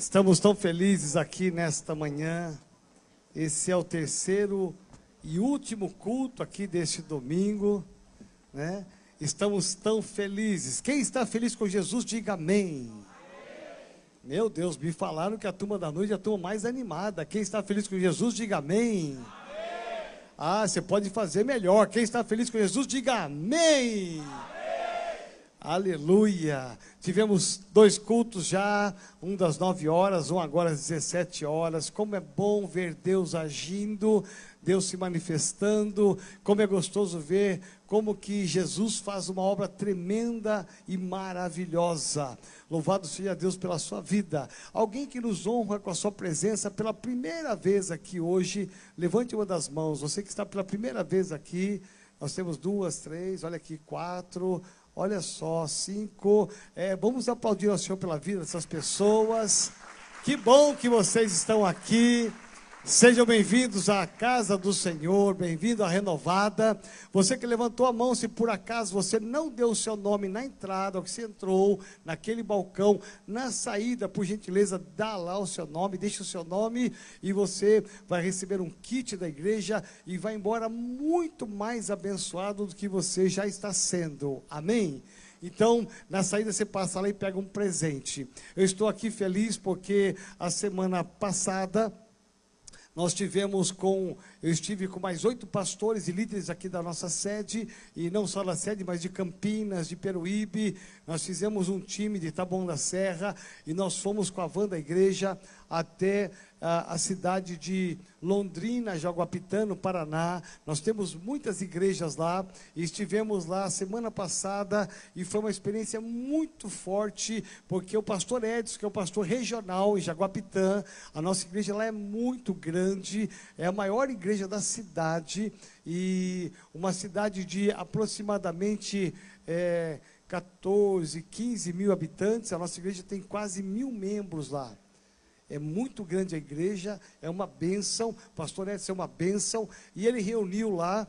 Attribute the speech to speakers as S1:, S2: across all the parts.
S1: Estamos tão felizes aqui nesta manhã. Esse é o terceiro e último culto aqui deste domingo, né? Estamos tão felizes. Quem está feliz com Jesus, diga amém. Meu Deus, me falaram que a turma da noite é a turma mais animada. Quem está feliz com Jesus, diga amém. Ah, você pode fazer melhor. Quem está feliz com Jesus, diga amém. Aleluia! Tivemos 2 cultos já, um das 9 horas, um agora às 17 horas. Como é bom ver Deus agindo, Deus se manifestando. Como é gostoso ver como que Jesus faz uma obra tremenda e maravilhosa. Louvado seja Deus pela sua vida. Alguém que nos honra com a sua presença pela primeira vez aqui hoje, levante uma das mãos. Você que está pela primeira vez aqui, nós temos 2, 3, olha aqui, 4... Olha só, 5, vamos aplaudir ao Senhor pela vida dessas pessoas. Que bom que vocês estão aqui. Sejam bem-vindos à casa do Senhor, bem-vindo à Renovada. Você que levantou a mão, se por acaso você não deu o seu nome na entrada, ou que você entrou naquele balcão, na saída, por gentileza, dá lá o seu nome, deixa o seu nome e você vai receber um kit da igreja e vai embora muito mais abençoado do que você já está sendo. Amém? Então, na saída você passa lá e pega um presente. Eu estou aqui feliz porque a semana passada eu estive com mais 8 pastores e líderes aqui da nossa sede, e não só da sede, mas de Campinas, de Peruíbe. Nós fizemos um time de Taboão da Serra, e nós fomos com a van da igreja até a cidade de Londrina, Jaguapitã, no Paraná. Nós temos muitas igrejas lá, e estivemos lá semana passada, e foi uma experiência muito forte, porque o pastor Edson, que é o pastor regional em Jaguapitã, a nossa igreja lá é muito grande, é a maior igreja da cidade, e uma cidade de aproximadamente 14, 15 mil habitantes. A nossa igreja tem quase 1000 membros lá. É muito grande a igreja, é uma bênção, o pastor Edson é uma bênção, e ele reuniu lá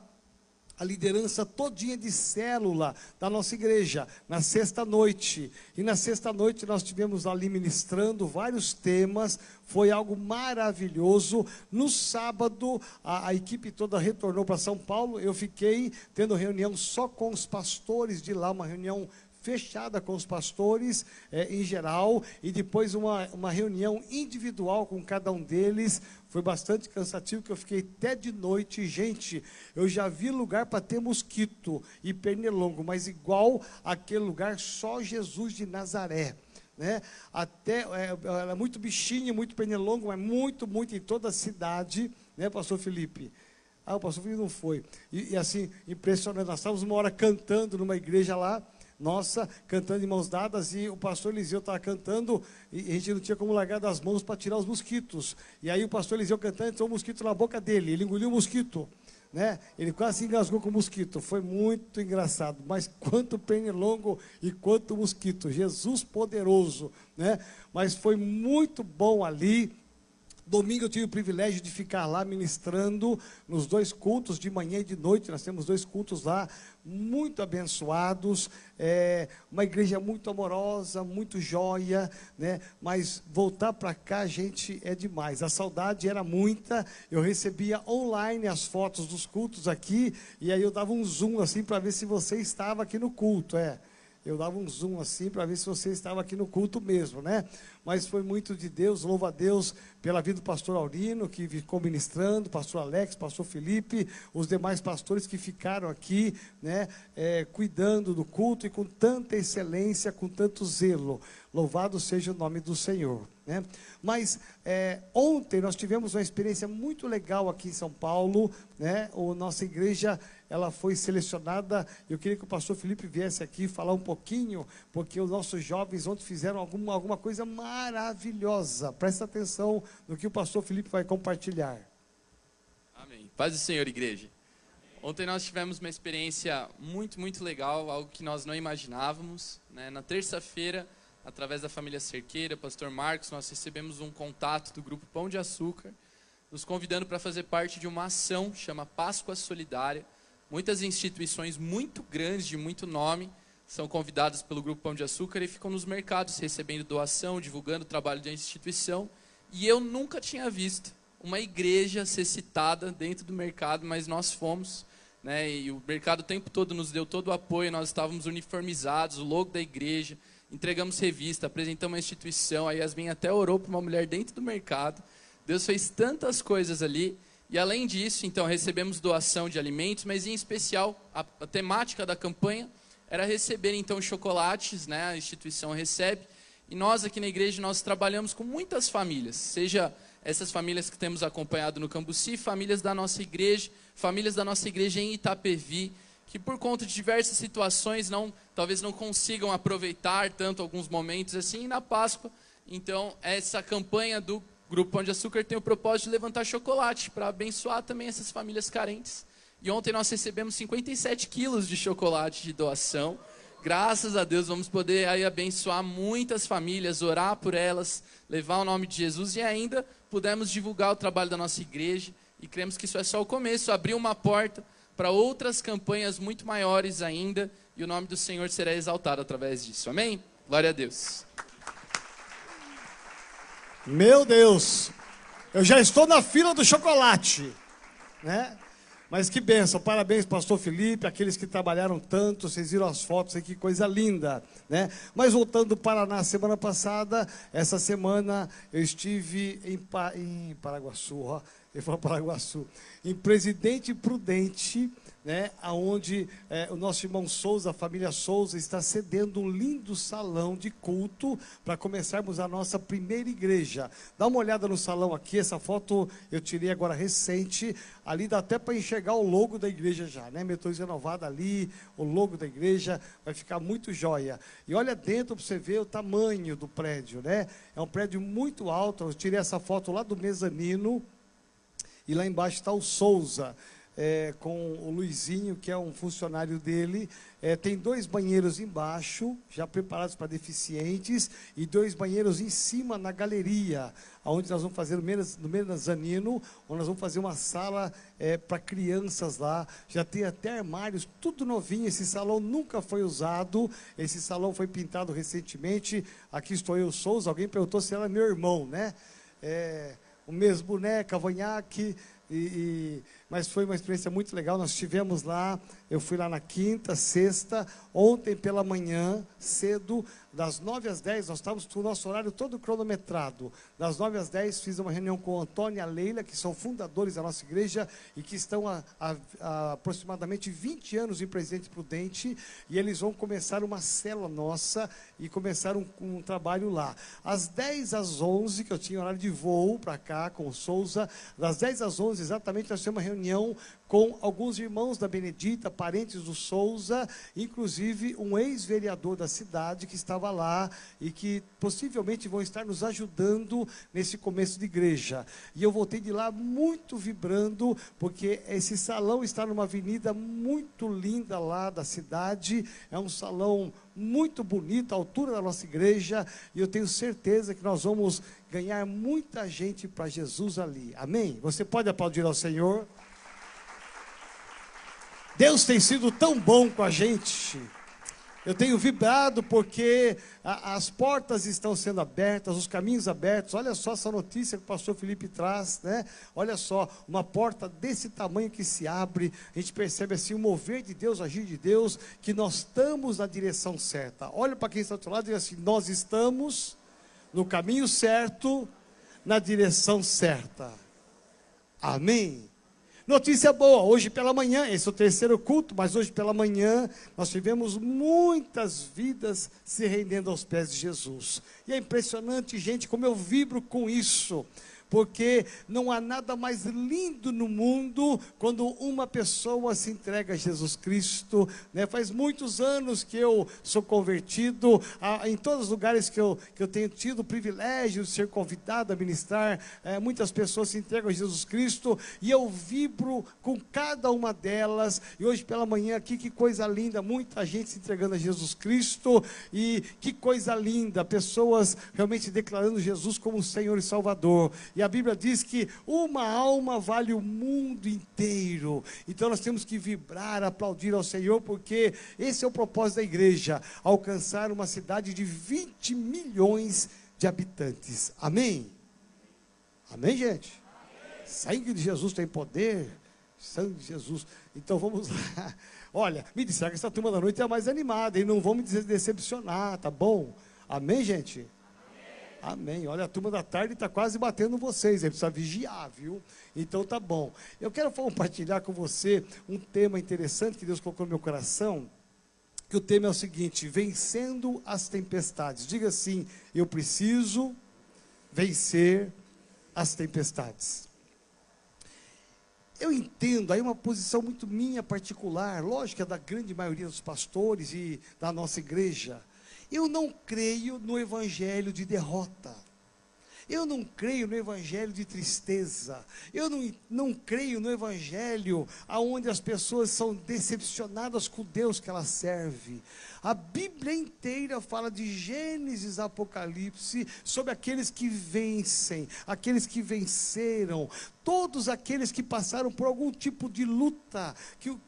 S1: a liderança todinha de célula da nossa igreja, na sexta-noite. E na sexta-noite nós tivemos ali ministrando vários temas, foi algo maravilhoso. No sábado, a equipe toda retornou para São Paulo, eu fiquei tendo reunião só com os pastores de lá, uma reunião fechada com os pastores em geral, e depois uma reunião individual com cada um deles. Foi bastante cansativo, que eu fiquei até de noite. Gente, eu já vi lugar para ter mosquito e pernilongo, mas igual aquele lugar, só Jesus de Nazaré, né? Até, era muito bichinho, muito pernilongo, mas muito em toda a cidade, né, pastor Felipe? Ah, o pastor Felipe não foi. E assim, impressionante, nós estávamos uma hora cantando numa igreja lá, nossa, cantando de mãos dadas, e o pastor Eliseu estava cantando, e a gente não tinha como largar das mãos para tirar os mosquitos. E aí o pastor Eliseu cantando, entrou um mosquito na boca dele, ele engoliu o mosquito, né? Ele quase se engasgou com o mosquito. Foi muito engraçado, mas quanto pernilongo e quanto mosquito, Jesus poderoso, né? Mas foi muito bom ali. Domingo eu tive o privilégio de ficar lá ministrando nos 2 cultos, de manhã e de noite. Nós temos 2 cultos lá, muito abençoados, uma igreja muito amorosa, muito joia, né? Mas voltar para cá, gente, é demais. A saudade era muita. Eu recebia online as fotos dos cultos aqui, e aí eu dava um zoom assim para ver se você estava aqui no culto, Eu dava um zoom assim para ver se você estava aqui no culto mesmo, né? Mas foi muito de Deus. Louvo a Deus pela vida do pastor Aurino, que ficou ministrando, pastor Alex, pastor Felipe, os demais pastores que ficaram aqui, né, cuidando do culto, e com tanta excelência, com tanto zelo. Louvado seja o nome do Senhor, né? Mas ontem nós tivemos uma experiência muito legal aqui em São Paulo, né? A nossa igreja, ela foi selecionada. Eu queria que o pastor Felipe viesse aqui falar um pouquinho, porque os nossos jovens ontem fizeram alguma coisa maravilhosa. Presta atenção no que o pastor Felipe vai compartilhar.
S2: Amém. Paz do Senhor, igreja. Ontem nós tivemos uma experiência muito legal, algo que nós não imaginávamos, né? Na terça-feira, através da família Cerqueira, pastor Marcos, nós recebemos um contato do grupo Pão de Açúcar, nos convidando para fazer parte de uma ação que chama Páscoa Solidária. Muitas instituições muito grandes, de muito nome, são convidados pelo Grupo Pão de Açúcar e ficam nos mercados recebendo doação, divulgando o trabalho da instituição. E eu nunca tinha visto uma igreja ser citada dentro do mercado, mas nós fomos, né? E o mercado o tempo todo nos deu todo o apoio, nós estávamos uniformizados, o logo da igreja, entregamos revista, apresentamos a instituição, a Yasmin até orou para uma mulher dentro do mercado. Deus fez tantas coisas ali. E além disso, então, recebemos doação de alimentos, mas em especial a temática da campanha era receber então chocolates, né? A instituição recebe. E nós aqui na igreja, nós trabalhamos com muitas famílias, seja essas famílias que temos acompanhado no Cambuci, famílias da nossa igreja em Itapevi, que por conta de diversas situações talvez não consigam aproveitar tanto alguns momentos assim. E na Páscoa, então, essa campanha do Grupo Pão de Açúcar tem o propósito de levantar chocolate para abençoar também essas famílias carentes. E ontem nós recebemos 57 quilos de chocolate de doação. Graças a Deus vamos poder aí abençoar muitas famílias, orar por elas, levar o nome de Jesus e ainda pudemos divulgar o trabalho da nossa igreja. E cremos que isso é só o começo, abrir uma porta para outras campanhas muito maiores ainda. E o nome do Senhor será exaltado através disso. Amém? Glória a Deus.
S1: Meu Deus, eu já estou na fila do chocolate, né? Mas que bênção, parabéns pastor Felipe, aqueles que trabalharam tanto, vocês viram as fotos aí, que coisa linda, né? Mas voltando do Paraná, semana passada, essa semana eu estive em Paraguaçu, ó, eu falo Paraguaçu, em Presidente Prudente, né, onde o nosso irmão Souza, a família Souza, está cedendo um lindo salão de culto para começarmos a nossa primeira igreja. Dá uma olhada no salão aqui, essa foto eu tirei agora recente, ali dá até para enxergar o logo da igreja já, né? Metodista Renovada ali, o logo da igreja, vai ficar muito jóia. E olha dentro para você ver o tamanho do prédio, né? É um prédio muito alto, eu tirei essa foto lá do mezanino, e lá embaixo está o Souza, com o Luizinho, que é um funcionário dele. Tem 2 banheiros embaixo, já preparados para deficientes, e 2 banheiros em cima na galeria, onde nós vamos fazer no mezanino, onde nós vamos fazer uma sala para crianças lá. Já tem até armários, tudo novinho. Esse salão nunca foi usado, esse salão foi pintado recentemente. Aqui estou eu, Souza. Alguém perguntou se era meu irmão, né? O mesmo boneco, cavanhaque, mas foi uma experiência muito legal. Nós estivemos lá, eu fui lá na quinta, sexta, ontem pela manhã, cedo, das 9 às 10, nós estávamos com o nosso horário todo cronometrado. Das 9 às 10, fiz uma reunião com o Antônio e a Leila, que são fundadores da nossa igreja e que estão há aproximadamente 20 anos em Presidente Prudente, e eles vão começar uma célula nossa e começar um trabalho lá. Às 10 às 11, que eu tinha horário de voo para cá com o Souza, das 10 às 11 exatamente, nós temos uma reunião com alguns irmãos da Benedita, parentes do Souza, inclusive um ex-vereador da cidade que estava lá e que possivelmente vão estar nos ajudando nesse começo de igreja. E eu voltei de lá muito vibrando, porque esse salão está numa avenida muito linda lá da cidade, é um salão muito bonito, à altura da nossa igreja, e eu tenho certeza que nós vamos ganhar muita gente para Jesus ali. Amém? Você pode aplaudir ao Senhor? Deus tem sido tão bom com a gente. Eu tenho vibrado porque as portas estão sendo abertas, os caminhos abertos. Olha só essa notícia que o pastor Felipe traz, né? Olha só, uma porta desse tamanho que se abre. A gente percebe assim o mover de Deus, o agir de Deus, que nós estamos na direção certa. Olha para quem está do outro lado e diz assim: nós estamos no caminho certo, na direção certa. Amém? Notícia boa, hoje pela manhã, esse é o terceiro culto, mas hoje pela manhã nós tivemos muitas vidas se rendendo aos pés de Jesus. E é impressionante, gente, como eu vibro com isso, porque não há nada mais lindo no mundo quando uma pessoa se entrega a Jesus Cristo, né? Faz muitos anos que eu sou convertido, em todos os lugares que eu tenho tido o privilégio de ser convidado a ministrar, muitas pessoas se entregam a Jesus Cristo, e eu vibro com cada uma delas. E hoje pela manhã aqui, que coisa linda, muita gente se entregando a Jesus Cristo, e que coisa linda, pessoas realmente declarando Jesus como Senhor e Salvador. E E a Bíblia diz que uma alma vale o mundo inteiro. Então nós temos que vibrar, aplaudir ao Senhor, porque esse é o propósito da igreja, alcançar uma cidade de 20 milhões de habitantes. Amém? Amém, gente? Amém. Sangue de Jesus tem poder. Sangue de Jesus. Então vamos lá. Olha, me disseram que essa turma da noite é a mais animada, e não vão me decepcionar, tá bom? Amém, gente? Amém. Amém. Olha, a turma da tarde está quase batendo vocês, aí precisa vigiar, viu? Então tá bom. Eu quero compartilhar com você um tema interessante que Deus colocou no meu coração, que o tema é o seguinte: vencendo as tempestades. Diga assim: eu preciso vencer as tempestades. Eu entendo, aí uma posição muito minha particular, lógica da grande maioria dos pastores e da nossa igreja. Eu não creio no evangelho de derrota. Eu não creio no evangelho de tristeza. Eu não creio no evangelho onde as pessoas são decepcionadas com o Deus que elas servem. A Bíblia inteira fala de Gênesis, Apocalipse, sobre aqueles que vencem, aqueles que venceram, todos aqueles que passaram por algum tipo de luta,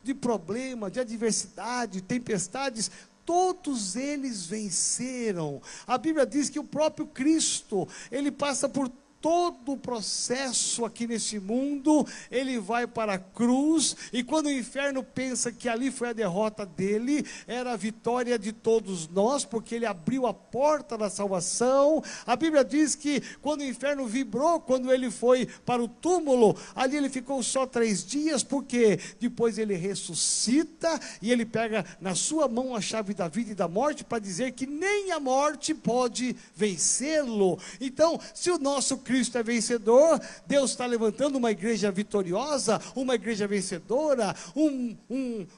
S1: de problema, de adversidade, tempestades. Todos eles venceram. A Bíblia diz que o próprio Cristo, ele passa por todo o processo aqui nesse mundo, ele vai para a cruz, e quando o inferno pensa que ali foi a derrota dele, era a vitória de todos nós, porque ele abriu a porta da salvação. A Bíblia diz que quando o inferno vibrou, quando ele foi para o túmulo, ali ele ficou só 3 dias, porque depois ele ressuscita, e ele pega na sua mão a chave da vida e da morte, para dizer que nem a morte pode vencê-lo. Então, se o nosso Cristo é vencedor, Deus está levantando uma igreja vitoriosa, uma igreja vencedora,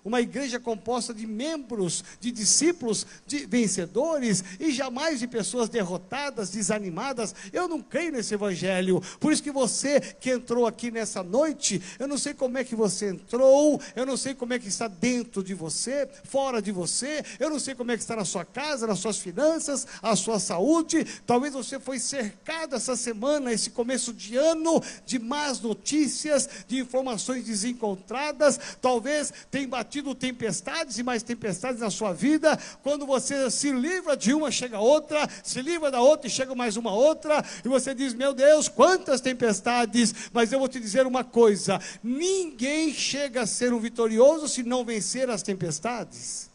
S1: uma igreja composta de membros, de discípulos, de vencedores, e jamais de pessoas derrotadas, desanimadas. Eu não creio nesse evangelho. Por isso que você que entrou aqui nessa noite, eu não sei como é que você entrou, eu não sei como é que está dentro de você, fora de você, eu não sei como é que está na sua casa, nas suas finanças, a sua saúde. Talvez você foi cercado essa semana, esse começo de ano, de más notícias, de informações desencontradas. Talvez tenha batido tempestades e mais tempestades na sua vida. Quando você se livra de uma, chega outra, se livra da outra e chega mais uma outra, e você diz: meu Deus, quantas tempestades! Mas eu vou te dizer uma coisa: ninguém chega a ser um vitorioso se não vencer as tempestades.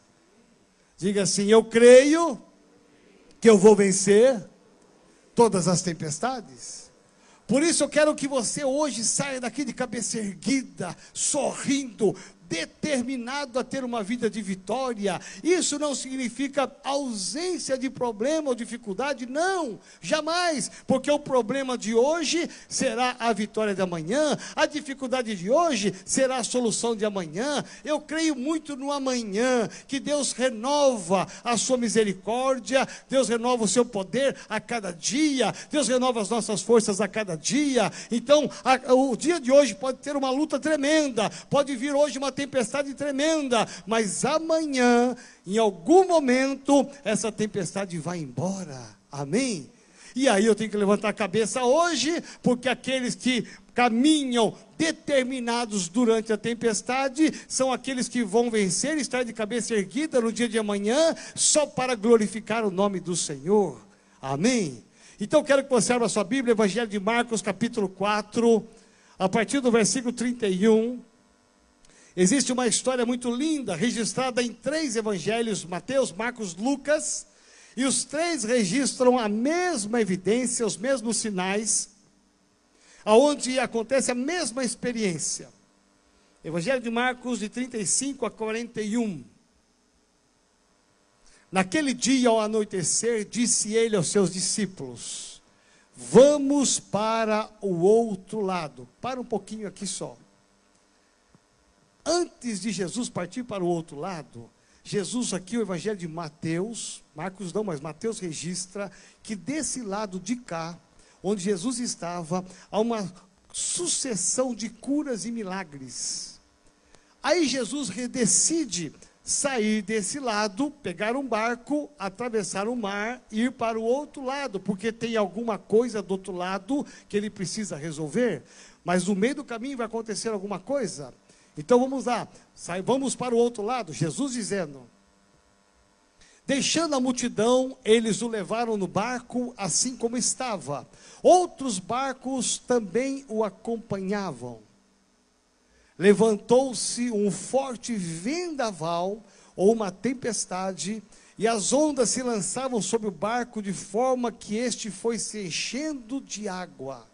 S1: Diga assim: eu creio que eu vou vencer todas as tempestades. Por isso eu quero que você hoje saia daqui de cabeça erguida, sorrindo, determinado a ter uma vida de vitória. Isso não significa ausência de problema ou dificuldade, não, jamais, porque o problema de hoje será a vitória de amanhã, a dificuldade de hoje será a solução de amanhã. Eu creio muito no amanhã, que Deus renova a sua misericórdia, Deus renova o seu poder a cada dia, Deus renova as nossas forças a cada dia. Então, o dia de hoje pode ter uma luta tremenda, pode vir hoje uma tempestade tremenda, mas amanhã, em algum momento, essa tempestade vai embora. Amém? E aí eu tenho que levantar a cabeça hoje, porque aqueles que caminham determinados durante a tempestade são aqueles que vão vencer e estar de cabeça erguida no dia de amanhã, só para glorificar o nome do Senhor. Amém? Então quero que você abra a sua Bíblia, Evangelho de Marcos, capítulo 4, a partir do versículo 31. Existe uma história muito linda, registrada em 3 evangelhos, Mateus, Marcos, Lucas, e os 3 registram a mesma evidência, os mesmos sinais, aonde acontece a mesma experiência. Evangelho de Marcos, de 35 a 41. Naquele dia, ao anoitecer, disse ele aos seus discípulos: vamos para o outro lado. Para um pouquinho aqui só. Antes de Jesus partir para o outro lado, Jesus aqui, o evangelho de Mateus, Marcos não, mas Mateus registra que desse lado de cá, onde Jesus estava, há uma sucessão de curas e milagres. Aí Jesus decide sair desse lado, pegar um barco, atravessar o mar e ir para o outro lado, porque tem alguma coisa do outro lado que ele precisa resolver. Mas no meio do caminho vai acontecer alguma coisa. Então vamos lá, vamos para o outro lado. Jesus dizendo: deixando a multidão, eles o levaram no barco assim como estava. Outros barcos também o acompanhavam. Levantou-se um forte vendaval, ou uma tempestade, e as ondas se lançavam sobre o barco, de forma que este foi se enchendo de água.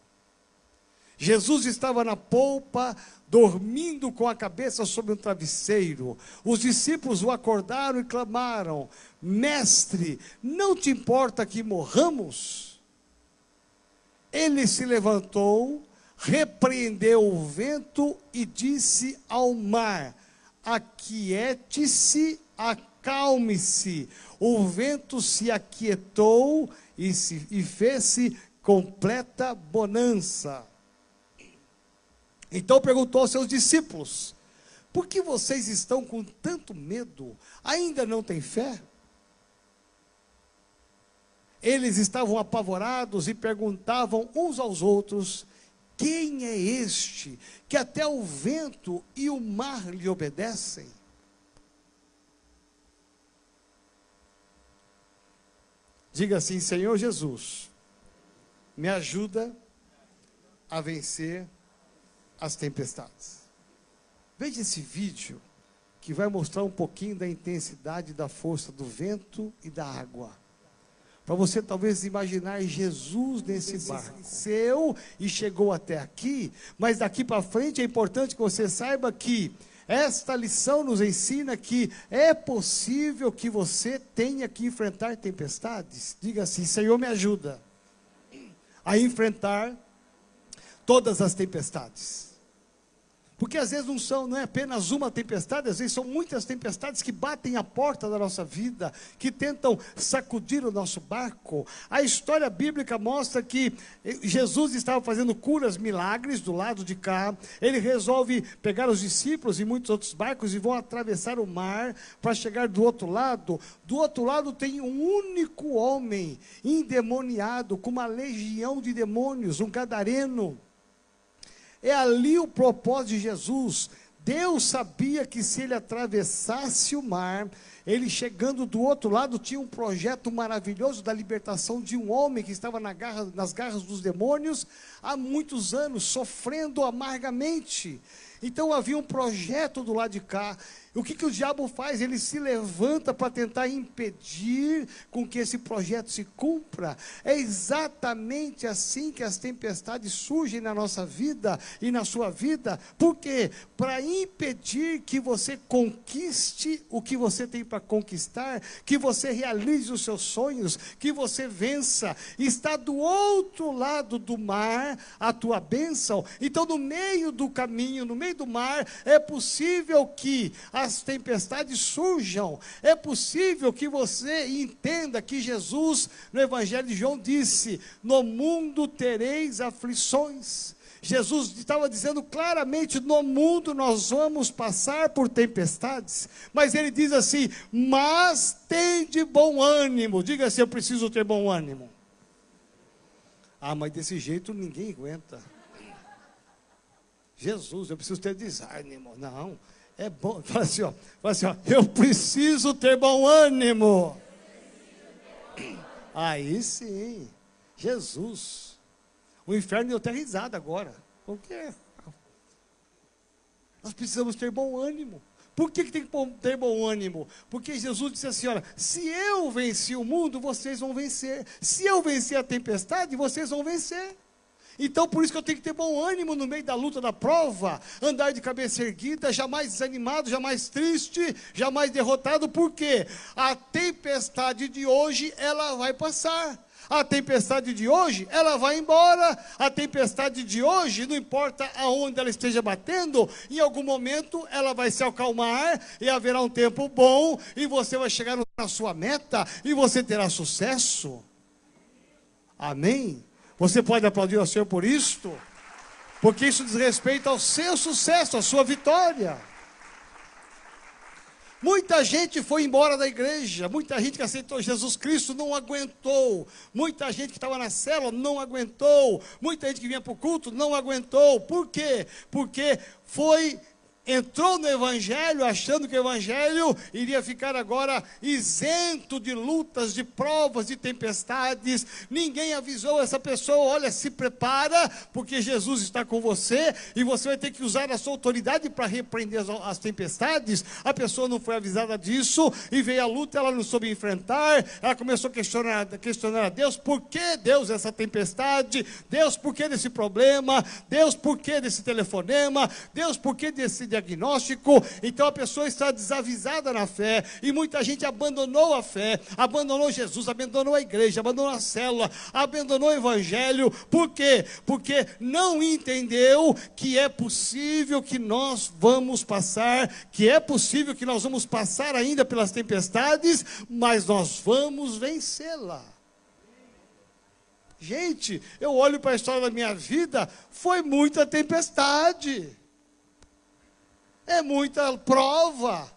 S1: Jesus estava na polpa, dormindo com a cabeça sobre um travesseiro. Os discípulos o acordaram e clamaram: Mestre, não te importa que morramos? Ele se levantou, repreendeu o vento e disse ao mar: aquiete-se, acalme-se. O vento se aquietou e fez-se completa bonança. Então perguntou aos seus discípulos: por que vocês estão com tanto medo? Ainda não têm fé? Eles estavam apavorados e perguntavam uns aos outros: quem é este que até o vento e o mar lhe obedecem? Diga assim: Senhor Jesus, me ajuda a vencer as tempestades. Veja esse vídeo que vai mostrar um pouquinho da intensidade da força do vento e da água. Para você talvez imaginar Jesus nesse barco. Desceu e chegou até aqui, mas daqui para frente é importante que você saiba que esta lição nos ensina que é possível que você tenha que enfrentar tempestades. Diga assim: Senhor, me ajuda a enfrentar todas as tempestades. Porque às vezes não é apenas uma tempestade, às vezes são muitas tempestades que batem a porta da nossa vida, que tentam sacudir o nosso barco. A história bíblica mostra que Jesus estava fazendo curas, milagres do lado de cá. Ele resolve pegar os discípulos e muitos outros barcos e vão atravessar o mar para chegar do outro lado. Do outro lado tem um único homem endemoniado, com uma legião de demônios, um gadareno. É ali o propósito de Jesus. Deus sabia que se ele atravessasse o mar, ele chegando do outro lado, tinha um projeto maravilhoso da libertação de um homem que estava nas garras dos demônios há muitos anos, sofrendo amargamente. Então havia um projeto do lado de cá. O que o diabo faz? Ele se levanta para tentar impedir com que esse projeto se cumpra. É exatamente assim que as tempestades surgem na nossa vida e na sua vida. Por quê? Para impedir que você conquiste o que você tem para conquistar, que você realize os seus sonhos, que você vença. Está do outro lado do mar a tua bênção. Então, no meio do caminho, no meio do mar, é possível que as tempestades surjam. É possível que você entenda que Jesus, no Evangelho de João, disse: no mundo tereis aflições. Jesus estava dizendo claramente: no mundo nós vamos passar por tempestades, mas ele diz assim: mas tende bom ânimo. Diga assim: eu preciso ter bom ânimo. Ah, mas desse jeito ninguém aguenta. Jesus, eu preciso ter desânimo. Não, é bom. Fala assim, ó, eu preciso ter bom ânimo. Aí sim, Jesus. O inferno deu até risada agora. Por quê? Nós precisamos ter bom ânimo. Por que tem que ter bom ânimo? Porque Jesus disse assim: olha, se eu venci o mundo, vocês vão vencer. Se eu vencer a tempestade, vocês vão vencer. Então, por isso que eu tenho que ter bom ânimo no meio da luta, da prova, andar de cabeça erguida, jamais desanimado, jamais triste, jamais derrotado. Por quê? A tempestade de hoje, ela vai passar. A tempestade de hoje, ela vai embora. A tempestade de hoje, não importa aonde ela esteja batendo, em algum momento ela vai se acalmar e haverá um tempo bom e você vai chegar na sua meta e você terá sucesso. Amém? Você pode aplaudir ao Senhor por isto? Porque isso diz respeito ao seu sucesso, à sua vitória. Muita gente foi embora da igreja, muita gente que aceitou Jesus Cristo não aguentou, muita gente que estava na célula não aguentou, muita gente que vinha para o culto não aguentou. Por quê? Porque entrou no evangelho achando que o evangelho iria ficar agora isento de lutas, de provas, de tempestades. Ninguém avisou essa pessoa: olha, se prepara, porque Jesus está com você e você vai ter que usar a sua autoridade para repreender as tempestades. A pessoa não foi avisada disso e veio a luta, ela não soube enfrentar, ela começou a questionar a Deus: por que, Deus, essa tempestade? Deus, por que desse problema? Deus, por que desse telefonema? Deus, por que desse diagnóstico? Então a pessoa está desavisada na fé, e muita gente abandonou a fé, abandonou Jesus, abandonou a igreja, abandonou a célula, abandonou o evangelho. Por quê? Porque não entendeu que é possível que nós vamos passar, que é possível que nós vamos passar ainda pelas tempestades, mas nós vamos vencê-la. Gente, eu olho para a história da minha vida, foi muita tempestade, é muita prova,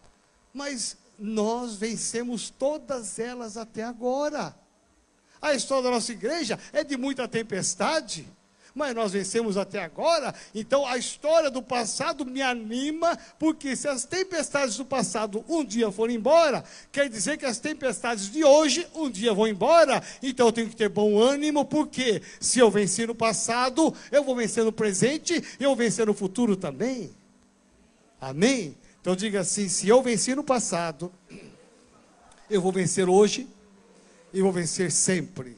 S1: mas nós vencemos todas elas até agora. A história da nossa igreja é de muita tempestade, mas nós vencemos até agora. Então a história do passado me anima, porque se as tempestades do passado um dia forem embora, quer dizer que as tempestades de hoje um dia vão embora. Então eu tenho que ter bom ânimo, porque se eu venci no passado, eu vou vencer no presente e eu vou vencer no futuro também. Amém? Então diga assim: se eu venci no passado, eu vou vencer hoje e vou vencer sempre.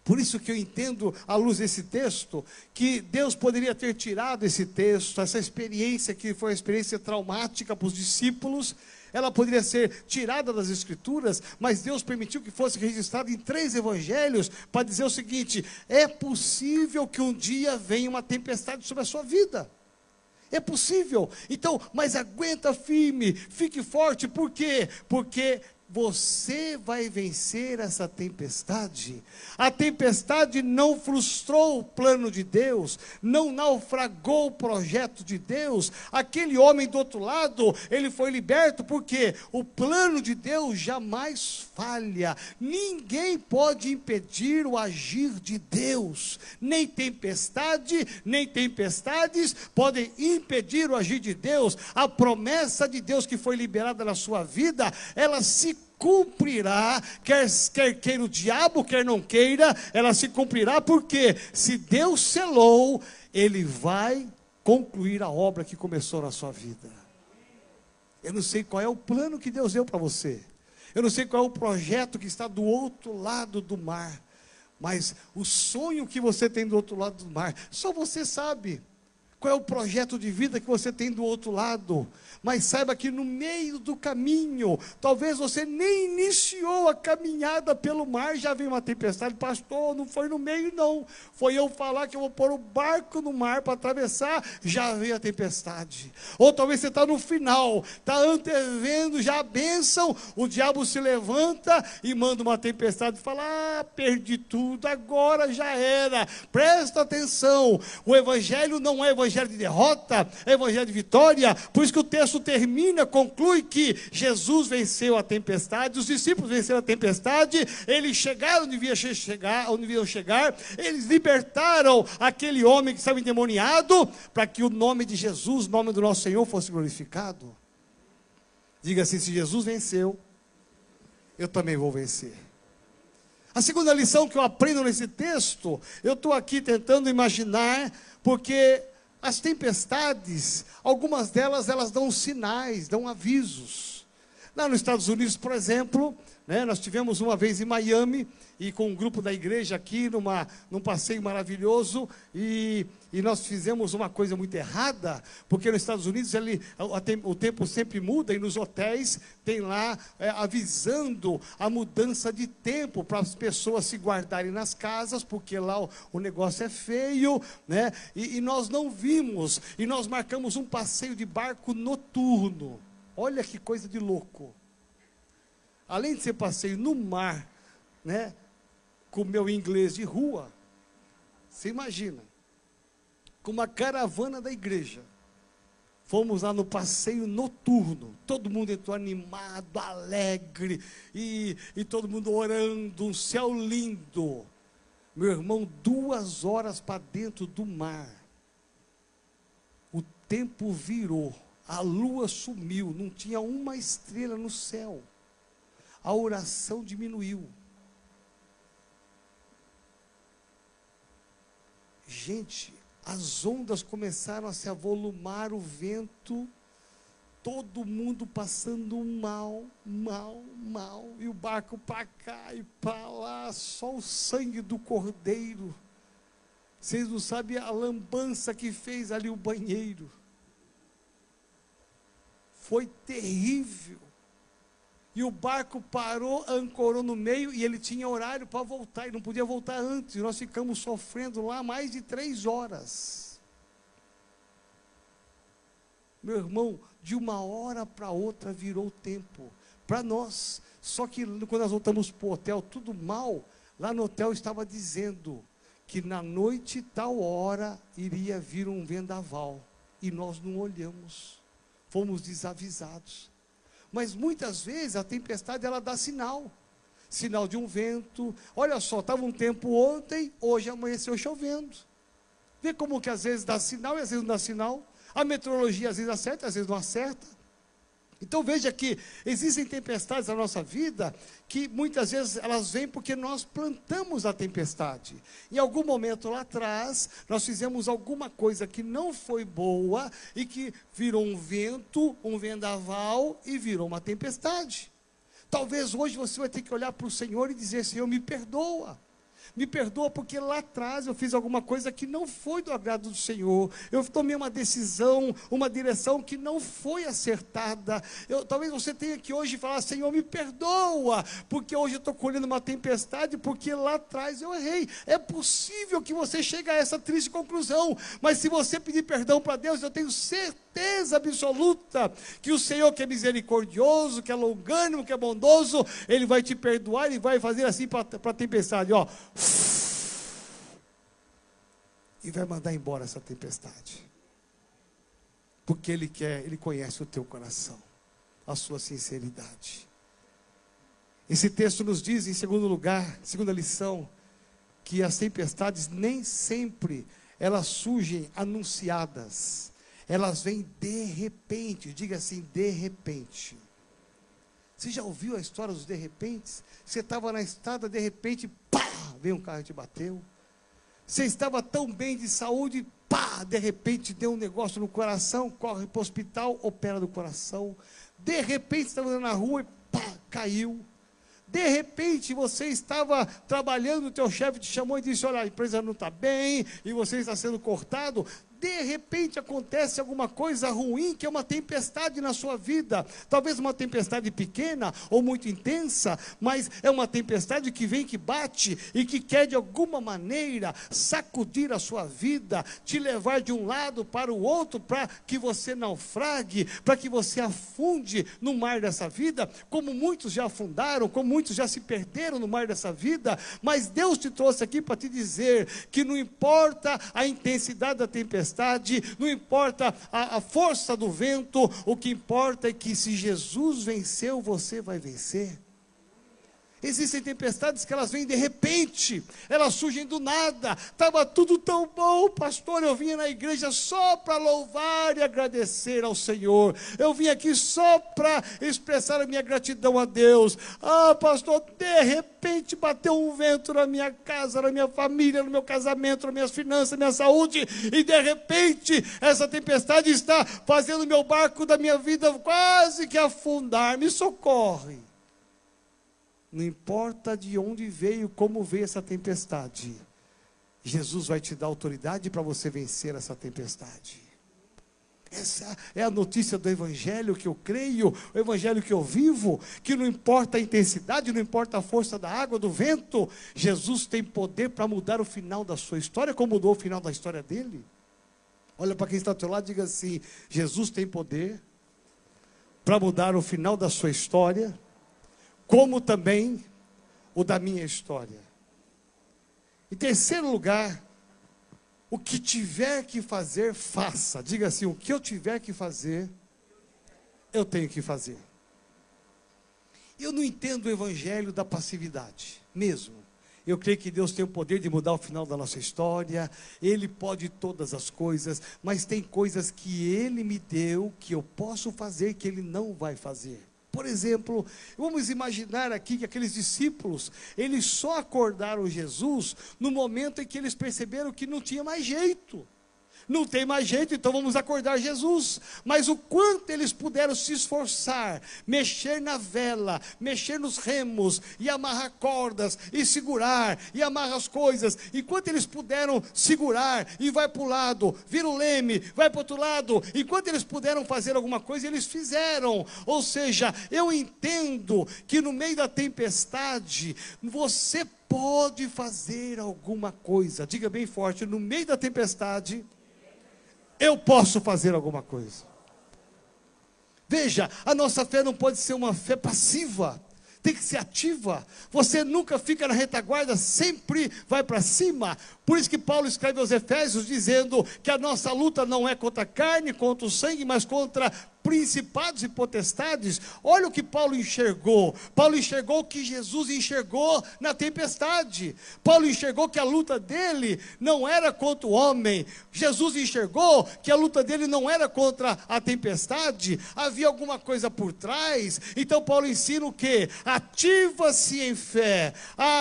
S1: Por isso que eu entendo, à luz desse texto, que Deus poderia ter tirado esse texto, essa experiência que foi uma experiência traumática para os discípulos, ela poderia ser tirada das Escrituras, mas Deus permitiu que fosse registrado em 3 evangelhos, para dizer o seguinte: é possível que um dia venha uma tempestade sobre a sua vida. É possível. Então, mas aguenta firme, fique forte. Por quê? Porque você vai vencer essa tempestade. A tempestade não frustrou o plano de Deus, não naufragou o projeto de Deus. Aquele homem do outro lado, ele foi liberto, porque o plano de Deus jamais falha. Ninguém pode impedir o agir de Deus. Nem tempestade, nem tempestades podem impedir o agir de Deus. A promessa de Deus que foi liberada na sua vida, ela se cumprirá, quer queira o diabo, quer não queira, ela se cumprirá, porque se Deus selou, Ele vai concluir a obra que começou na sua vida. Eu não sei qual é o plano que Deus deu para você, eu não sei qual é o projeto que está do outro lado do mar, mas o sonho que você tem do outro lado do mar, só você sabe. Qual é o projeto de vida que você tem do outro lado? Mas saiba que no meio do caminho, talvez você nem iniciou a caminhada pelo mar, já veio uma tempestade. Pastor, não foi no meio não, foi eu falar que eu vou pôr o barco no mar para atravessar, já veio a tempestade. Ou talvez você está no final, está antevendo já a bênção, o diabo se levanta e manda uma tempestade e fala: perdi tudo, agora já era. Presta atenção, o evangelho não é evangelho de derrota, é evangelho de vitória. Por isso que o texto termina, conclui que Jesus venceu a tempestade, os discípulos venceram a tempestade, eles chegaram onde deviam chegar, eles libertaram aquele homem que estava endemoniado, para que o nome de Jesus, o nome do nosso Senhor, fosse glorificado. Diga assim: se Jesus venceu, eu também vou vencer. A segunda lição que eu aprendo nesse texto, eu estou aqui tentando imaginar, porque as tempestades, algumas delas, elas dão sinais, dão avisos. Lá nos Estados Unidos, por exemplo, nós tivemos uma vez em Miami, e com um grupo da igreja aqui, num passeio maravilhoso, e nós fizemos uma coisa muito errada, porque nos Estados Unidos o tempo sempre muda, e nos hotéis tem lá avisando a mudança de tempo, para as pessoas se guardarem nas casas, porque lá o negócio é feio, e nós não vimos, e nós marcamos um passeio de barco noturno. Olha que coisa de louco. Além de ser passeio no mar, com o meu inglês de rua, você imagina, com uma caravana da igreja, Fomos lá no passeio noturno, todo mundo entrou animado, alegre, e todo mundo orando, um céu lindo. Meu irmão, 2 horas para dentro do mar, o tempo virou, a lua sumiu, não tinha uma estrela no céu, a oração diminuiu. Gente, as ondas começaram a se avolumar, o vento, todo mundo passando mal, e o barco para cá e para lá, só o sangue do cordeiro. Vocês não sabem a lambança que fez ali o banheiro. Foi terrível. E o barco parou, ancorou no meio, e ele tinha horário para voltar, e não podia voltar antes. Nós ficamos sofrendo lá mais de 3 horas. Meu irmão, de uma hora para outra virou o tempo para nós. Só que quando nós voltamos para o hotel, tudo mal, lá no hotel estava dizendo que na noite, tal hora, iria vir um vendaval. E nós não olhamos, fomos desavisados. Mas muitas vezes a tempestade, ela dá sinal de um vento. Olha só, estava um tempo ontem, hoje amanheceu chovendo. Vê como que às vezes dá sinal e às vezes não dá sinal. A meteorologia às vezes acerta, às vezes não acerta. Então veja que existem tempestades na nossa vida, que muitas vezes elas vêm porque nós plantamos a tempestade. Em algum momento lá atrás, nós fizemos alguma coisa que não foi boa, e que virou um vento, um vendaval, e virou uma tempestade. Talvez hoje você vai ter que olhar para o Senhor e dizer: Senhor, me perdoa. Me perdoa porque lá atrás eu fiz alguma coisa que não foi do agrado do Senhor. Eu tomei uma decisão, uma direção que não foi acertada. Talvez você tenha que hoje falar: Senhor, me perdoa, porque hoje eu estou colhendo uma tempestade, porque lá atrás eu errei. É possível que você chegue a essa triste conclusão, mas se você pedir perdão para Deus, eu tenho certeza absoluta que o Senhor, que é misericordioso, que é longânimo, que é bondoso, Ele vai te perdoar e vai fazer assim para a tempestade, ó. E vai mandar embora essa tempestade, porque Ele conhece o teu coração, a sua sinceridade. Esse texto nos diz, em segundo lugar, segunda lição, que as tempestades nem sempre elas surgem anunciadas, elas vêm de repente. Diga assim: de repente. Você já ouviu a história dos de repentes? Você estava na estrada, de repente, pá, veio um carro e te bateu. Você estava tão bem de saúde, pá, de repente deu um negócio no coração, corre para o hospital, opera no coração. De repente, você estava andando na rua e pá, caiu. De repente, você estava trabalhando, o teu chefe te chamou e disse: olha, a empresa não está bem, e você está sendo cortado. De repente acontece alguma coisa ruim, que é uma tempestade na sua vida. Talvez uma tempestade pequena ou muito intensa, mas é uma tempestade que vem, que bate e que quer de alguma maneira sacudir a sua vida, te levar de um lado para o outro, para que você naufrague, para que você afunde no mar dessa vida, como muitos já afundaram, como muitos já se perderam no mar dessa vida. Mas Deus te trouxe aqui para te dizer que não importa a intensidade da tempestade, não importa a força do vento, o que importa é que se Jesus venceu, você vai vencer. Existem tempestades que elas vêm de repente, elas surgem do nada. Estava tudo tão bom, pastor, eu vinha na igreja só para louvar e agradecer ao Senhor. Eu vim aqui só para expressar a minha gratidão a Deus. Ah, pastor, de repente bateu um vento na minha casa, na minha família, no meu casamento, nas minhas finanças, na minha saúde, e de repente essa tempestade está fazendo o meu barco da minha vida quase que afundar. Me socorre. Não importa de onde veio, como veio essa tempestade, Jesus vai te dar autoridade para você vencer essa tempestade. Essa é a notícia do Evangelho que eu creio, o Evangelho que eu vivo, que não importa a intensidade, não importa a força da água, do vento, Jesus tem poder para mudar o final da sua história, como mudou o final da história dele. Olha para quem está ao teu lado e diga assim: Jesus tem poder para mudar o final da sua história, como também o da minha história. Em terceiro lugar, O que tiver que fazer, faça. Diga assim, o que eu tiver que fazer, eu tenho que fazer. Eu não entendo o evangelho da passividade, mesmo. Eu creio que Deus tem o poder de mudar o final da nossa história, Ele pode todas as coisas, mas tem coisas que Ele me deu, que eu posso fazer, que Ele não vai fazer. Por exemplo, vamos imaginar aqui que aqueles discípulos, eles só acordaram Jesus no momento em que eles perceberam que não tinha mais jeito. Não tem mais jeito, então vamos acordar Jesus. Mas o quanto eles puderam se esforçar, mexer na vela, mexer nos remos, e amarrar cordas, e segurar, e amarrar as coisas. Enquanto eles puderam segurar, e vai para o lado, vira o leme, vai para o outro lado. Enquanto eles puderam fazer alguma coisa, eles fizeram. Ou seja, eu entendo que no meio da tempestade, você pode fazer alguma coisa. Diga bem forte, no meio da tempestade, eu posso fazer alguma coisa. Veja, a nossa fé não pode ser uma fé passiva, tem que ser ativa. Você nunca fica na retaguarda, sempre vai para cima. Por isso que Paulo escreve aos Efésios dizendo que a nossa luta não é contra a carne, contra o sangue, mas contra principados e potestades. Olha o que Paulo enxergou. Paulo enxergou o que Jesus enxergou na tempestade. Paulo enxergou que a luta dele não era contra o homem. Jesus enxergou que a luta dele não era contra a tempestade. Havia alguma coisa por trás. Então Paulo ensina o quê? Ativa-se em fé.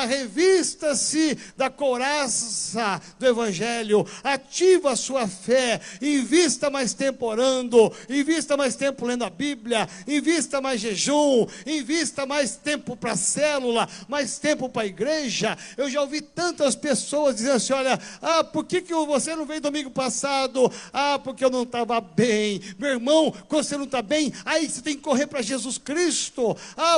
S1: Revista-se da couraça do Evangelho. Ativa a sua fé. Invista mais tempo orando. Invista mais tempo lendo a Bíblia, invista mais jejum, invista mais tempo para a célula, mais tempo para a igreja. Eu já ouvi tantas pessoas dizendo assim, olha, por que você não veio domingo passado? Porque eu não estava bem. Meu irmão, quando você não está bem, aí você tem que correr para Jesus Cristo.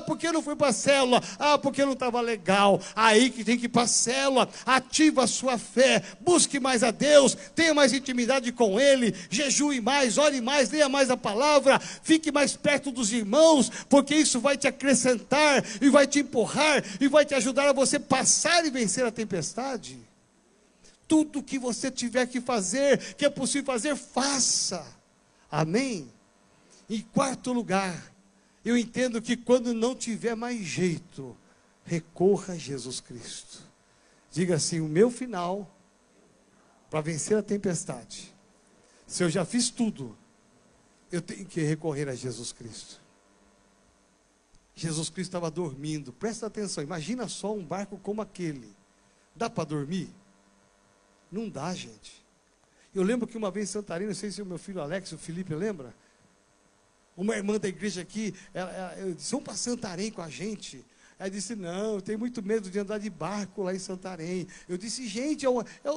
S1: Porque eu não fui para a célula? Porque eu não estava legal. Aí que tem que ir para a célula. Ativa a sua fé, busque mais a Deus, tenha mais intimidade com Ele, jejue mais, ore mais, leia mais a palavra, fique mais perto dos irmãos, porque isso vai te acrescentar, e vai te empurrar, e vai te ajudar a você passar e vencer a tempestade. Tudo que você tiver que fazer, que é possível fazer, faça. Amém? Em quarto lugar, eu entendo que quando não tiver mais jeito, recorra a Jesus Cristo. Diga assim, o meu final, para vencer a tempestade, se eu já fiz tudo, eu tenho que recorrer a Jesus Cristo. Jesus Cristo estava dormindo. Presta atenção, imagina só um barco como aquele. Dá para dormir? Não dá, gente. Eu lembro que uma vez em Santarém, não sei se o meu filho Alex, o Felipe, lembra? Uma irmã da igreja aqui, eu disse, vamos para Santarém com a gente. Aí disse, não, eu tenho muito medo de andar de barco lá em Santarém. Eu disse, gente,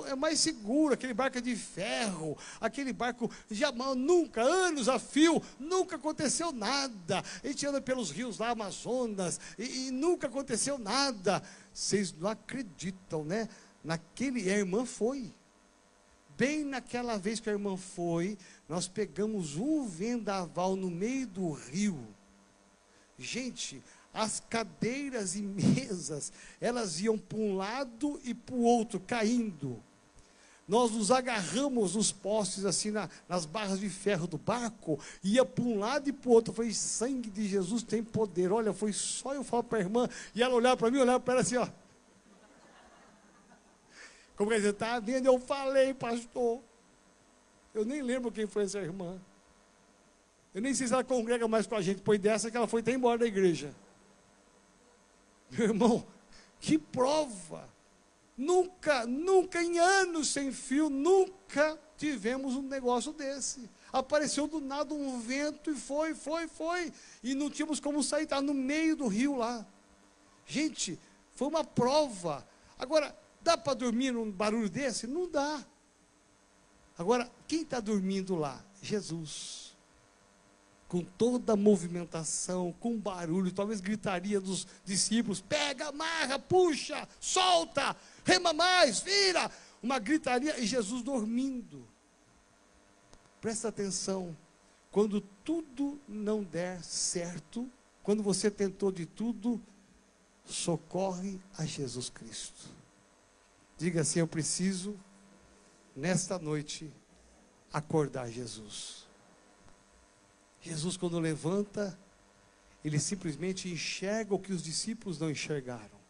S1: é mais seguro, aquele barco é de ferro, aquele barco, nunca, anos a fio, nunca aconteceu nada. A gente anda pelos rios lá, Amazonas, e nunca aconteceu nada. Vocês não acreditam, né? A irmã foi. Bem naquela vez que a irmã foi, nós pegamos um vendaval no meio do rio. Gente, as cadeiras e mesas, elas iam para um lado e para o outro, caindo. Nós nos agarramos nos postes, assim, nas barras de ferro do barco, ia para um lado e para o outro. Eu falei, sangue de Jesus tem poder. Olha, foi só eu falar para a irmã, e ela olhava para mim, olhava para ela assim, ó. Como quer dizer, está vendo? Eu falei, pastor. Eu nem lembro quem foi essa irmã. Eu nem sei se ela congrega mais com a gente, depois dessa que ela foi até embora da igreja. Meu irmão, que prova! Nunca em anos sem fio, nunca tivemos um negócio desse. Apareceu do nada um vento e foi. E não tínhamos como sair, estava no meio do rio lá. Gente, foi uma prova. Agora, dá para dormir num barulho desse? Não dá. Agora, quem está dormindo lá? Jesus. Com toda a movimentação, com barulho, talvez gritaria dos discípulos, pega, amarra, puxa, solta, rema mais, vira, uma gritaria, e Jesus dormindo. Presta atenção, quando tudo não der certo, quando você tentou de tudo, socorre a Jesus Cristo. Diga assim, eu preciso nesta noite, acordar Jesus. Jesus, quando levanta, ele simplesmente enxerga o que os discípulos não enxergaram.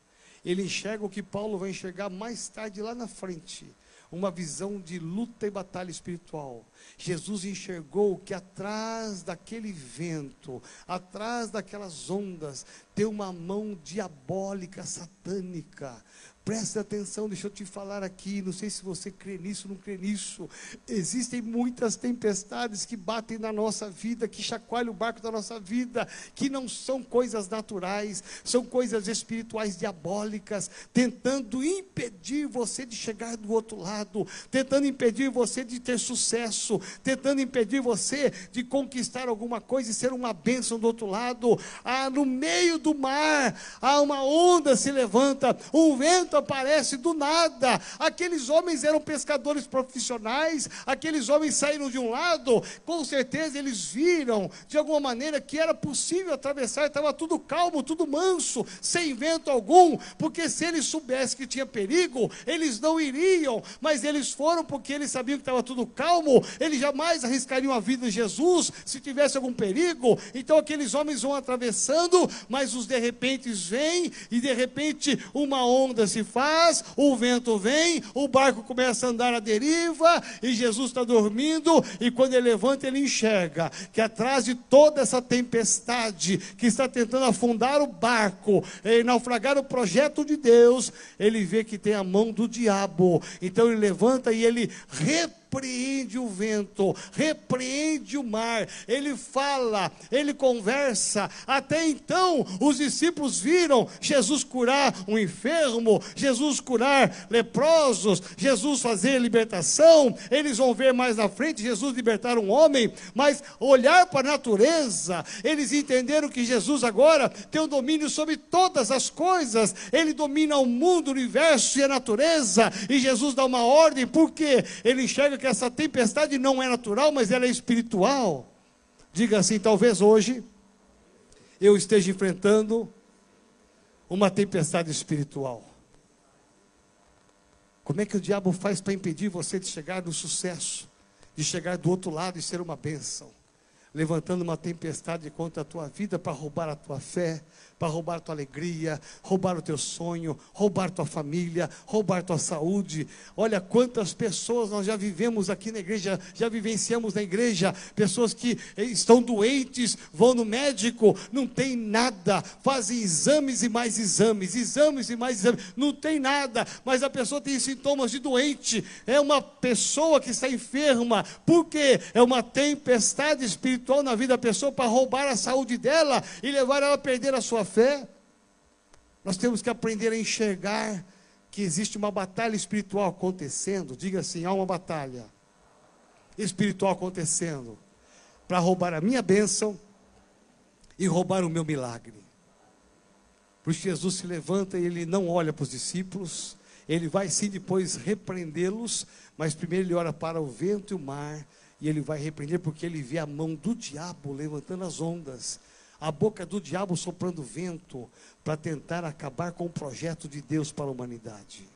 S1: Ele enxerga o que Paulo vai enxergar mais tarde lá na frente. Uma visão de luta e batalha espiritual. Jesus enxergou que atrás daquele vento, atrás daquelas ondas, tem uma mão diabólica, satânica. Presta atenção, deixa eu te falar aqui, não sei se você crê nisso ou não crê nisso. Existem muitas tempestades que batem na nossa vida, que chacoalham o barco da nossa vida, que não são coisas naturais, são coisas espirituais diabólicas, tentando impedir você de chegar do outro lado, tentando impedir você de ter sucesso, tentando impedir você de conquistar alguma coisa e ser uma bênção do outro lado. No meio do mar, uma onda se levanta, um vento aparece do nada. Aqueles homens eram pescadores profissionais, aqueles homens saíram de um lado, com certeza eles viram de alguma maneira que era possível atravessar, estava tudo calmo, tudo manso, sem vento algum, porque se eles soubessem que tinha perigo, eles não iriam, mas eles foram porque eles sabiam que estava tudo calmo, eles jamais arriscariam a vida de Jesus se tivesse algum perigo. Então aqueles homens vão atravessando, mas os de repente vêm, e de repente uma onda se faz, o vento vem, o barco começa a andar à deriva, e Jesus está dormindo, e quando ele levanta, ele enxerga que atrás de toda essa tempestade, que está tentando afundar o barco, e naufragar o projeto de Deus, ele vê que tem a mão do diabo. Então ele levanta e ele repreende o vento, repreende o mar, ele fala, ele conversa. Até então os discípulos viram Jesus curar um enfermo, Jesus curar leprosos, Jesus fazer libertação. Eles vão ver mais na frente Jesus libertar um homem, mas olhar para a natureza, eles entenderam que Jesus agora tem o domínio sobre todas as coisas, ele domina o mundo, o universo e a natureza, e Jesus dá uma ordem, porque ele enxerga que essa tempestade não é natural, mas ela é espiritual. Diga assim: talvez hoje eu esteja enfrentando uma tempestade espiritual. Como é que o diabo faz para impedir você de chegar no sucesso, de chegar do outro lado e ser uma bênção? Levantando uma tempestade contra a tua vida para roubar a tua fé, para roubar a tua alegria, roubar o teu sonho, roubar tua família, roubar tua saúde. Olha quantas pessoas nós já vivemos aqui na igreja, já vivenciamos na igreja, pessoas que estão doentes, vão no médico, não tem nada, fazem exames e mais exames, exames e mais exames, não tem nada, mas a pessoa tem sintomas de doente, é uma pessoa que está enferma, porque é uma tempestade espiritual na vida da pessoa para roubar a saúde dela e levar ela a perder a sua fé. Nós temos que aprender a enxergar que existe uma batalha espiritual acontecendo. Diga assim: há uma batalha espiritual acontecendo para roubar a minha bênção e roubar o meu milagre. Por isso Jesus se levanta e ele não olha para os discípulos, ele vai sim depois repreendê-los, mas primeiro ele olha para o vento e o mar, e ele vai repreender, porque ele vê a mão do diabo levantando as ondas, a boca do diabo soprando vento, para tentar acabar com o projeto de Deus para a humanidade.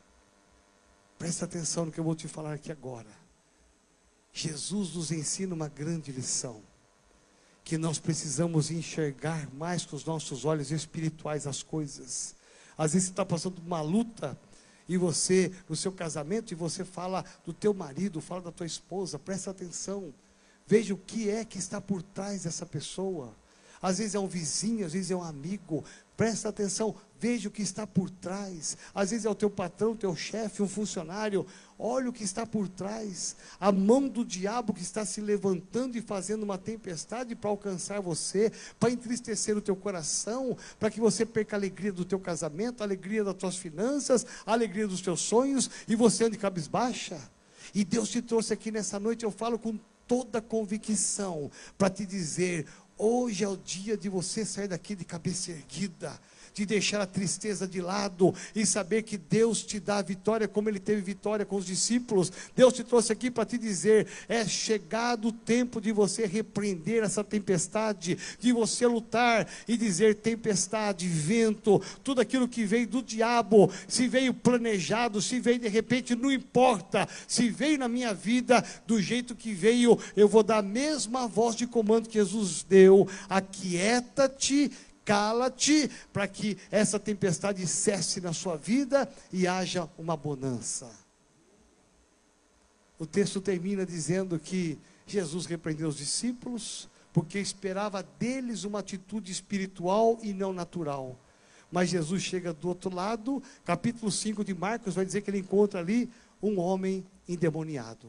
S1: Presta atenção no que eu vou te falar aqui agora. Jesus nos ensina uma grande lição, que nós precisamos enxergar mais com os nossos olhos espirituais as coisas. Às vezes você está passando por uma luta, e você, no seu casamento, e você fala do teu marido, fala da tua esposa, presta atenção, veja o que é que está por trás dessa pessoa. Às vezes é um vizinho, às vezes é um amigo, presta atenção, veja o que está por trás. Às vezes é o teu patrão, o teu chefe, um funcionário, olha o que está por trás. A mão do diabo que está se levantando e fazendo uma tempestade para alcançar você, para entristecer o teu coração, para que você perca a alegria do teu casamento, a alegria das tuas finanças, a alegria dos teus sonhos, e você ande cabisbaixa. E Deus te trouxe aqui nessa noite, eu falo com toda convicção, para te dizer: hoje é o dia de você sair daqui de cabeça erguida, de deixar a tristeza de lado e saber que Deus te dá a vitória como Ele teve vitória com os discípulos. Deus te trouxe aqui para te dizer, é chegado o tempo de você repreender essa tempestade, de você lutar e dizer: tempestade, vento, tudo aquilo que veio do diabo, se veio planejado, se veio de repente, não importa, se veio na minha vida do jeito que veio, eu vou dar a mesma voz de comando que Jesus deu: aquieta-te, cala-te, para que essa tempestade cesse na sua vida e haja uma bonança. O texto termina dizendo que Jesus repreendeu os discípulos, porque esperava deles uma atitude espiritual e não natural. Mas Jesus chega do outro lado, capítulo 5 de Marcos vai dizer que ele encontra ali um homem endemoniado.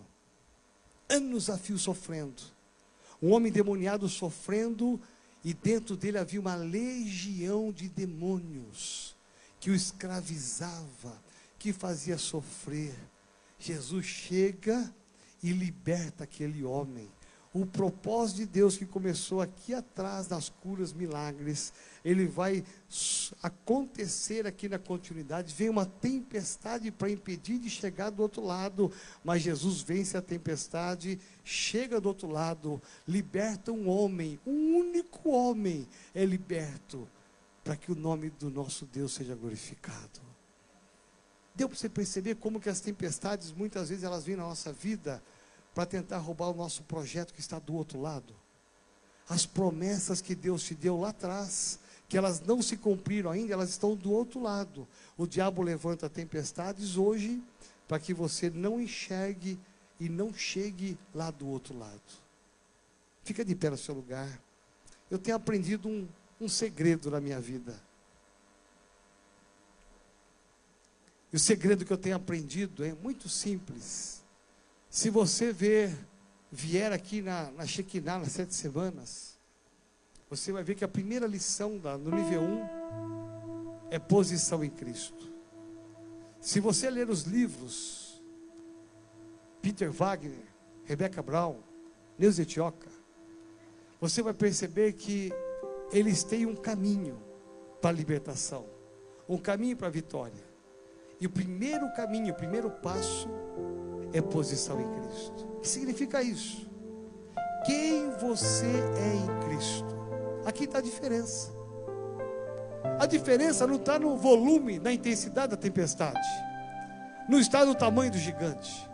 S1: Anos a fio sofrendo. Um homem endemoniado sofrendo, e dentro dele havia uma legião de demônios que o escravizava, que fazia sofrer. Jesus chega e liberta aquele homem. O propósito de Deus que começou aqui atrás nas curas, milagres, ele vai acontecer aqui na continuidade. Vem uma tempestade para impedir de chegar do outro lado, mas Jesus vence a tempestade, chega do outro lado, liberta um homem, um único homem é liberto, para que o nome do nosso Deus seja glorificado. Deu para você perceber como que as tempestades, muitas vezes elas vêm na nossa vida, para tentar roubar o nosso projeto que está do outro lado. As promessas que Deus te deu lá atrás, que elas não se cumpriram ainda, elas estão do outro lado. O diabo levanta tempestades hoje, para que você não enxergue e não chegue lá do outro lado. Fica de pé no seu lugar. Eu tenho aprendido um segredo na minha vida. E o segredo que eu tenho aprendido é muito simples. Se você vier aqui na Shekinah, nas 7 semanas, você vai ver que a primeira lição no nível 1 é posição em Cristo. Se você ler os livros, Peter Wagner, Rebecca Brown, Neuza Etioca, você vai perceber que eles têm um caminho para a libertação, um caminho para a vitória. E o primeiro caminho, o primeiro passo é posição em Cristo. O que significa isso? Quem você é em Cristo. Aqui está a diferença. A diferença não está no volume, na intensidade da tempestade, não está no tamanho do gigante.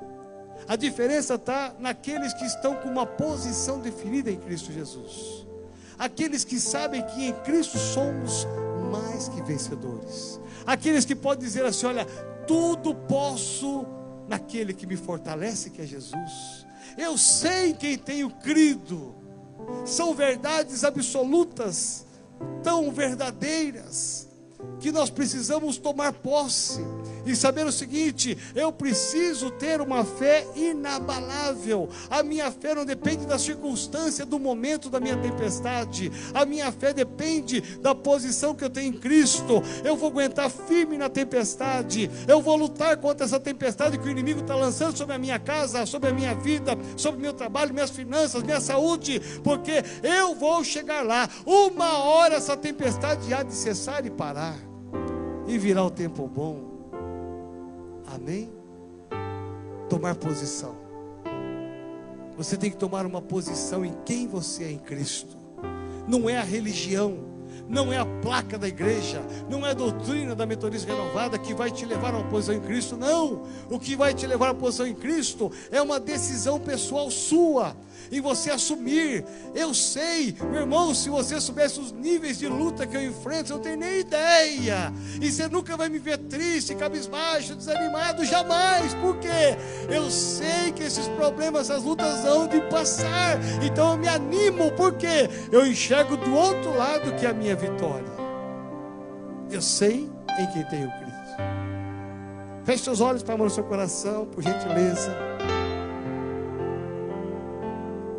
S1: A diferença está naqueles que estão com uma posição definida em Cristo Jesus. Aqueles que sabem que em Cristo somos mais que vencedores. Aqueles que podem dizer assim: olha, tudo posso naquele que me fortalece, que é Jesus. Eu sei em quem tenho crido. São verdades absolutas, tão verdadeiras, que nós precisamos tomar posse e saber o seguinte: eu preciso ter uma fé inabalável. A minha fé não depende da circunstância, do momento da minha tempestade. A minha fé depende da posição que eu tenho em Cristo. Eu vou aguentar firme na tempestade, eu vou lutar contra essa tempestade que o inimigo está lançando sobre a minha casa, sobre a minha vida, sobre o meu trabalho, minhas finanças, minha saúde, porque eu vou chegar lá. Uma hora essa tempestade há de cessar e parar, e virá o tempo bom. Amém? Tomar posição. Você tem que tomar uma posição em quem você é em Cristo. Não é a religião, não é a placa da igreja, não é a doutrina da Metodista Renovada que vai te levar a uma posição em Cristo. Não, o que vai te levar a uma posição em Cristo é uma decisão pessoal sua, e você assumir. Eu sei, meu irmão, se você soubesse os níveis de luta que eu enfrento, eu não tenho nem ideia. E você nunca vai me ver triste, cabisbaixo, desanimado, jamais. Por quê? Eu sei que esses problemas, essas lutas hão de passar. Então eu me animo, porque eu enxergo do outro lado que é a minha vitória. Eu sei em quem tenho Cristo. Feche seus olhos, para amor no seu coração, por gentileza.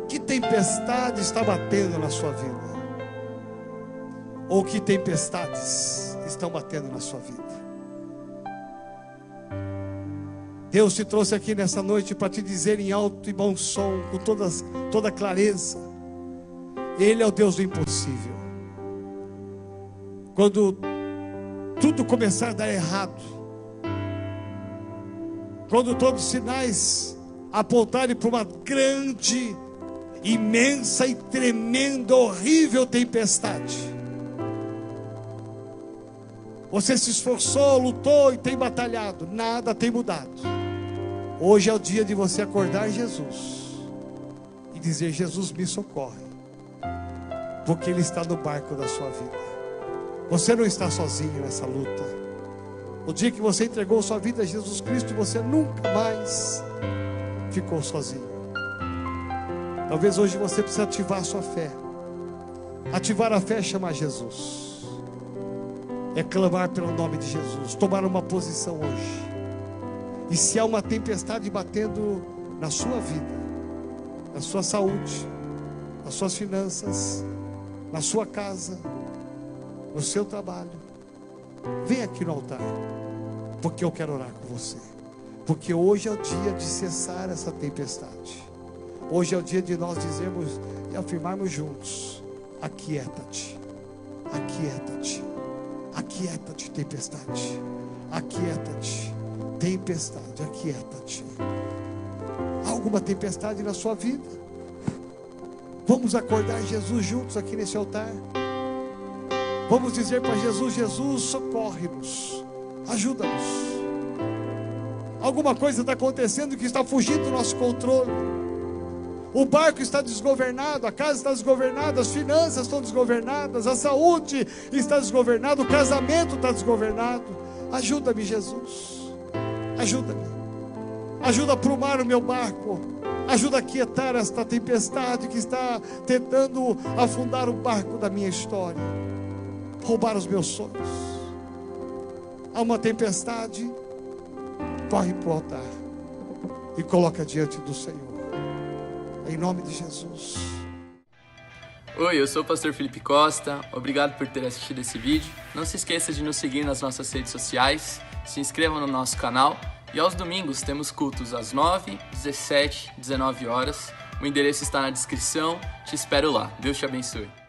S1: Que tempestade está batendo na sua vida? Ou que tempestades estão batendo na sua vida? Deus te trouxe aqui nessa noite para te dizer em alto e bom som, com toda clareza: Ele é o Deus do impossível. Quando tudo começar a dar errado, quando todos os sinais apontarem para uma grande, imensa e tremenda, horrível tempestade, você se esforçou, lutou e tem batalhado, nada tem mudado. Hoje é o dia de você acordar Jesus e dizer: Jesus, me socorre, porque Ele está no barco da sua vida. Você não está sozinho nessa luta. O dia que você entregou sua vida a Jesus Cristo, você nunca mais ficou sozinho. Talvez hoje você precise ativar a sua fé. Ativar a fé é chamar Jesus, é clamar pelo nome de Jesus, tomar uma posição hoje. E se há uma tempestade batendo na sua vida, na sua saúde, nas suas finanças, na sua casa, no seu trabalho, vem aqui no altar, porque eu quero orar com você. Porque hoje é o dia de cessar essa tempestade. Hoje é o dia de nós dizermos e afirmarmos juntos: aquieta-te, aquieta-te, aquieta-te, tempestade, aquieta-te, tempestade, aquieta-te. Há alguma tempestade na sua vida? Vamos acordar Jesus juntos aqui nesse altar. Vamos dizer para Jesus: Jesus, socorre-nos, ajuda-nos. Alguma coisa está acontecendo que está fugindo do nosso controle. O barco está desgovernado, a casa está desgovernada, as finanças estão desgovernadas, a saúde está desgovernada, o casamento está desgovernado. Ajuda-me, Jesus, ajuda-me, ajuda a aprumar o meu barco, ajuda a aquietar esta tempestade que está tentando afundar o barco da minha história, roubar os meus sonhos. Há uma tempestade, corre para o altar e coloca diante do Senhor, em nome de Jesus.
S2: Oi, eu sou o pastor Felipe Costa, obrigado por ter assistido esse vídeo. Não se esqueça de nos seguir nas nossas redes sociais, se inscreva no nosso canal e aos domingos temos cultos às 9, 17, 19 horas. O endereço está na descrição, te espero lá. Deus te abençoe.